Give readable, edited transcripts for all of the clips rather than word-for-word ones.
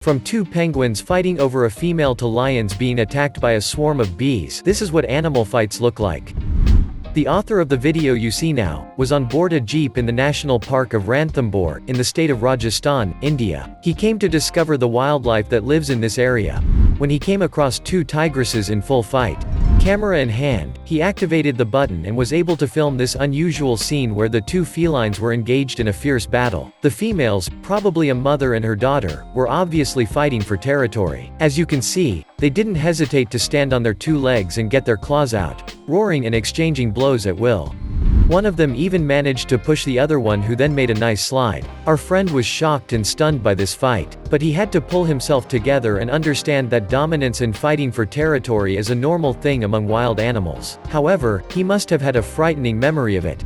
From two penguins fighting over a female to lions being attacked by a swarm of bees, this is what animal fights look like. The author of the video you see now, was on board a jeep in the National Park of Ranthambore, in the state of Rajasthan, India. He came to discover the wildlife that lives in this area, when he came across two tigresses in full fight. Camera in hand, he activated the button and was able to film this unusual scene where the two felines were engaged in a fierce battle. The females, probably a mother and her daughter, were obviously fighting for territory. As you can see, they didn't hesitate to stand on their two legs and get their claws out, roaring and exchanging blows at will. One of them even managed to push the other one, who then made a nice slide. Our friend was shocked and stunned by this fight, but he had to pull himself together and understand that dominance and fighting for territory is a normal thing among wild animals. However, he must have had a frightening memory of it.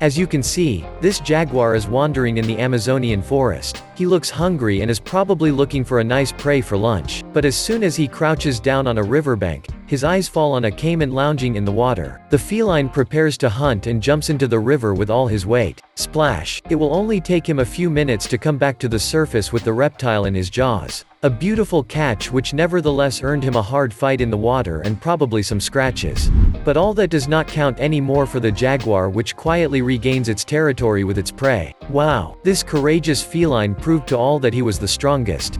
As you can see, this jaguar is wandering in the Amazonian forest. He looks hungry and is probably looking for a nice prey for lunch. But as soon as he crouches down on a riverbank, his eyes fall on a caiman lounging in the water. The feline prepares to hunt and jumps into the river with all his weight. Splash! It will only take him a few minutes to come back to the surface with the reptile in his jaws. A beautiful catch, which nevertheless earned him a hard fight in the water and probably some scratches. But all that does not count anymore for the jaguar, which quietly regains its territory with its prey. Wow! This courageous feline proved to all that he was the strongest.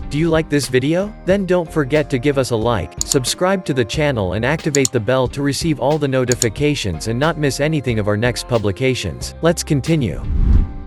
Do you like this video? Then don't forget to give us a like, subscribe to the channel and activate the bell to receive all the notifications and not miss anything of our next publications. Let's continue.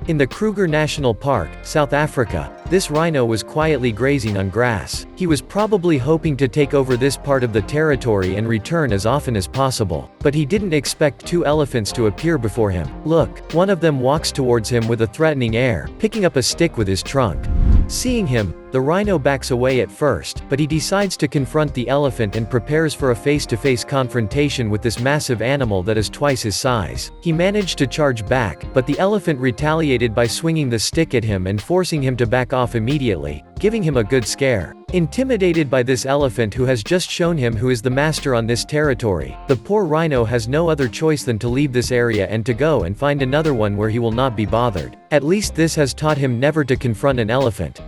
In the Kruger National Park, South Africa, this rhino was quietly grazing on grass. He was probably hoping to take over this part of the territory and return as often as possible. But he didn't expect two elephants to appear before him. Look, one of them walks towards him with a threatening air, picking up a stick with his trunk. Seeing him, the rhino backs away at first, but he decides to confront the elephant and prepares for a face-to-face confrontation with this massive animal that is twice his size. He managed to charge back, but the elephant retaliated by swinging the stick at him and forcing him to back off immediately, giving him a good scare. Intimidated by this elephant who has just shown him who is the master on this territory, the poor rhino has no other choice than to leave this area and to go and find another one where he will not be bothered. At least this has taught him never to confront an elephant.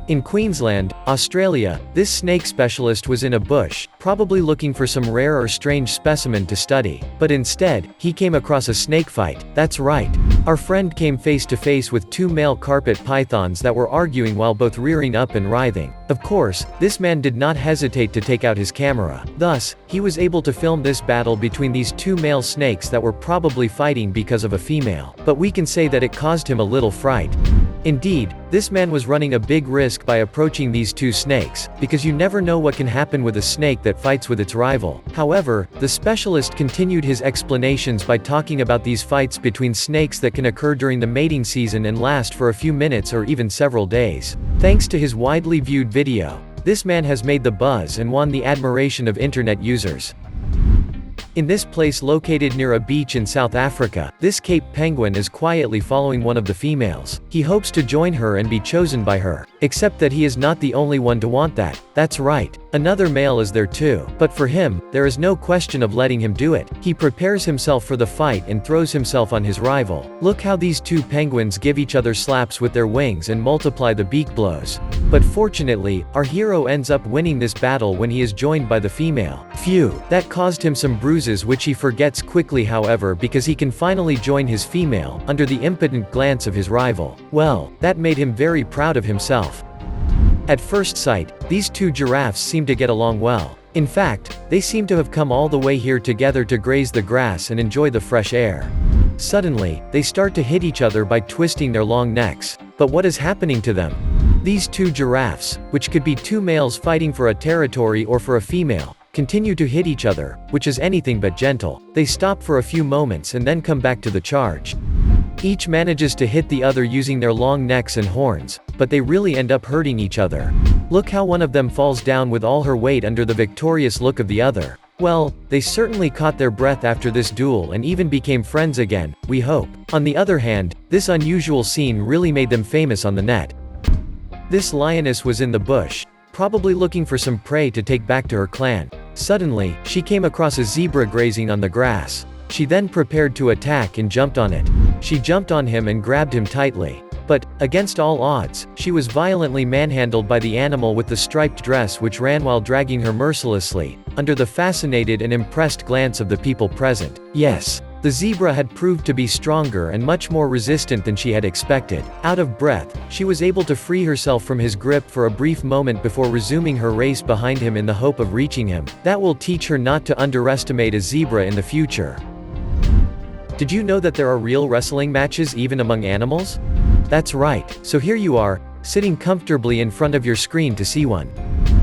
In Queensland, Australia, this snake specialist was in a bush, probably looking for some rare or strange specimen to study. But instead, he came across a snake fight. That's right. Our friend came face to face with two male carpet pythons that were arguing while both rearing up and writhing. Of course, this man did not hesitate to take out his camera. Thus, he was able to film this battle between these two male snakes that were probably fighting because of a female. But we can say that it caused him a little fright. Indeed, this man was running a big risk by approaching these two snakes, because you never know what can happen with a snake that fights with its rival. However, the specialist continued his explanations by talking about these fights between snakes that can occur during the mating season and last for a few minutes or even several days. Thanks to his widely viewed video, this man has made the buzz and won the admiration of internet users. In this place located near a beach in South Africa, this Cape penguin is quietly following one of the females. He hopes to join her and be chosen by her. Except that he is not the only one to want that. That's right. Another male is there too. But for him, there is no question of letting him do it. He prepares himself for the fight and throws himself on his rival. Look how these two penguins give each other slaps with their wings and multiply the beak blows. But fortunately, our hero ends up winning this battle when he is joined by the female. Phew, that caused him some bruises, which he forgets quickly, however, because he can finally join his female, under the impotent glance of his rival. Well, that made him very proud of himself. At first sight, these two giraffes seem to get along well. In fact, they seem to have come all the way here together to graze the grass and enjoy the fresh air. Suddenly, they start to hit each other by twisting their long necks. But what is happening to them? These two giraffes, which could be two males fighting for a territory or for a female, continue to hit each other, which is anything but gentle. They stop for a few moments and then come back to the charge. Each manages to hit the other using their long necks and horns, but they really end up hurting each other. Look how one of them falls down with all her weight under the victorious look of the other. Well, they certainly caught their breath after this duel and even became friends again, we hope. On the other hand, this unusual scene really made them famous on the net. This lioness was in the bush, probably looking for some prey to take back to her clan. Suddenly, she came across a zebra grazing on the grass. She then prepared to attack and jumped on it. She jumped on him and grabbed him tightly. But, against all odds, she was violently manhandled by the animal with the striped dress which ran while dragging her mercilessly, under the fascinated and impressed glance of the people present. Yes. The zebra had proved to be stronger and much more resistant than she had expected. Out of breath, she was able to free herself from his grip for a brief moment before resuming her race behind him in the hope of reaching him. That will teach her not to underestimate a zebra in the future. Did you know that there are real wrestling matches even among animals? That's right, so here you are, sitting comfortably in front of your screen to see one.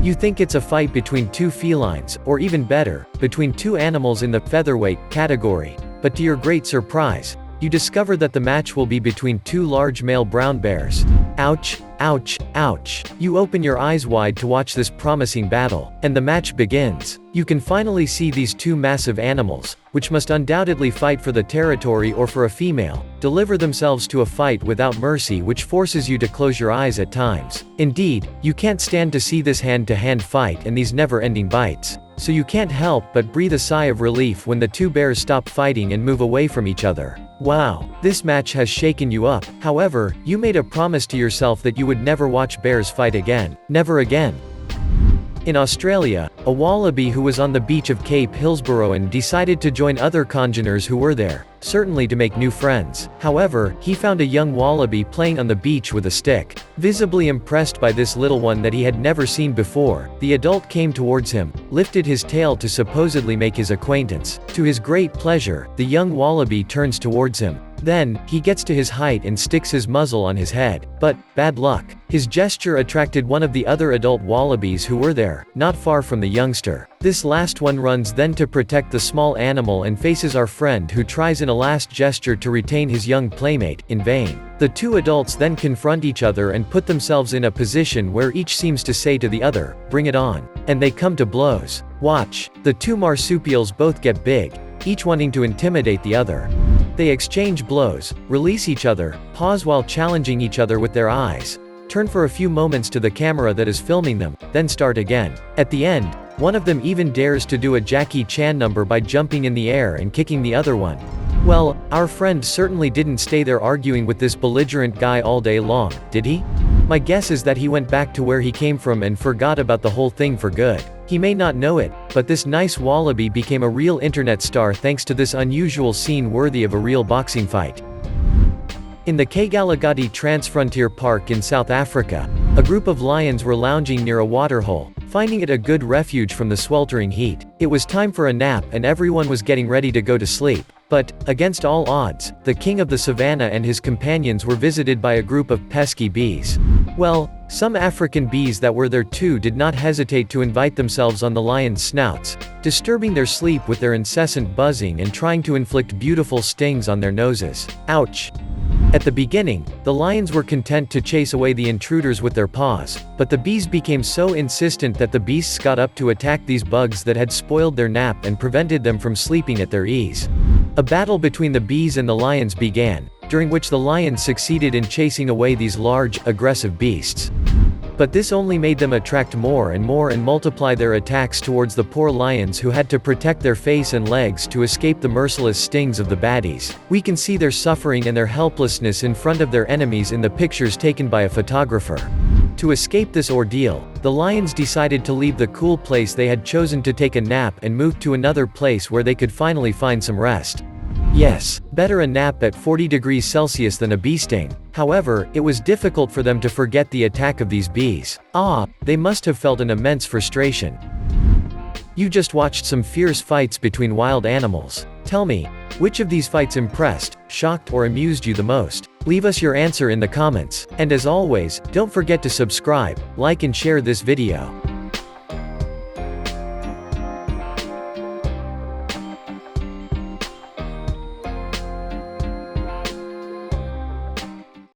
You think it's a fight between two felines, or even better, between two animals in the featherweight category. But to your great surprise, you discover that the match will be between two large male brown bears. Ouch, ouch, ouch. You open your eyes wide to watch this promising battle, and the match begins. You can finally see these two massive animals, which must undoubtedly fight for the territory or for a female, deliver themselves to a fight without mercy which forces you to close your eyes at times. Indeed, you can't stand to see this hand-to-hand fight and these never-ending bites. So you can't help but breathe a sigh of relief when the two bears stop fighting and move away from each other. Wow, this match has shaken you up. However, you made a promise to yourself that you would never watch bears fight again. Never again. In Australia, a wallaby who was on the beach of Cape Hillsborough decided to join other congeners who were there, certainly to make new friends. However, he found a young wallaby playing on the beach with a stick. Visibly impressed by this little one that he had never seen before, the adult came towards him, lifted his tail to supposedly make his acquaintance. To his great pleasure, the young wallaby turns towards him. Then, he gets to his height and sticks his muzzle on his head. But, bad luck. His gesture attracted one of the other adult wallabies who were there, not far from the youngster. This last one runs then to protect the small animal and faces our friend who tries in a last gesture to retain his young playmate, in vain. The two adults then confront each other and put themselves in a position where each seems to say to the other, "Bring it on." And they come to blows. Watch. The two marsupials both get big, each wanting to intimidate the other. They exchange blows, release each other, pause while challenging each other with their eyes, turn for a few moments to the camera that is filming them, then start again. At the end, one of them even dares to do a Jackie Chan number by jumping in the air and kicking the other one. Well, our friend certainly didn't stay there arguing with this belligerent guy all day long, did he? My guess is that he went back to where he came from and forgot about the whole thing for good. He may not know it, but this nice wallaby became a real internet star thanks to this unusual scene worthy of a real boxing fight. In the Kagalagati Transfrontier Park in South Africa, a group of lions were lounging near a waterhole, finding it a good refuge from the sweltering heat. It was time for a nap and everyone was getting ready to go to sleep. But, against all odds, the king of the savannah and his companions were visited by a group of pesky bees. Well, some African bees that were there too did not hesitate to invite themselves on the lions' snouts, disturbing their sleep with their incessant buzzing and trying to inflict beautiful stings on their noses. Ouch! At the beginning, the lions were content to chase away the intruders with their paws, but the bees became so insistent that the beasts got up to attack these bugs that had spoiled their nap and prevented them from sleeping at their ease. A battle between the bees and the lions began, during which the lions succeeded in chasing away these large, aggressive beasts. But this only made them attract more and multiply their attacks towards the poor lions who had to protect their face and legs to escape the merciless stings of the baddies. We can see their suffering and their helplessness in front of their enemies in the pictures taken by a photographer. To escape this ordeal, the lions decided to leave the cool place they had chosen to take a nap and move to another place where they could finally find some rest. Yes, better a nap at 40 degrees Celsius than a bee sting. However, it was difficult for them to forget the attack of these bees. They must have felt an immense frustration. You just watched some fierce fights between wild animals. Tell me, which of these fights impressed, shocked or amused you the most? Leave us your answer in the comments. And as always, don't forget to subscribe, like and share this video.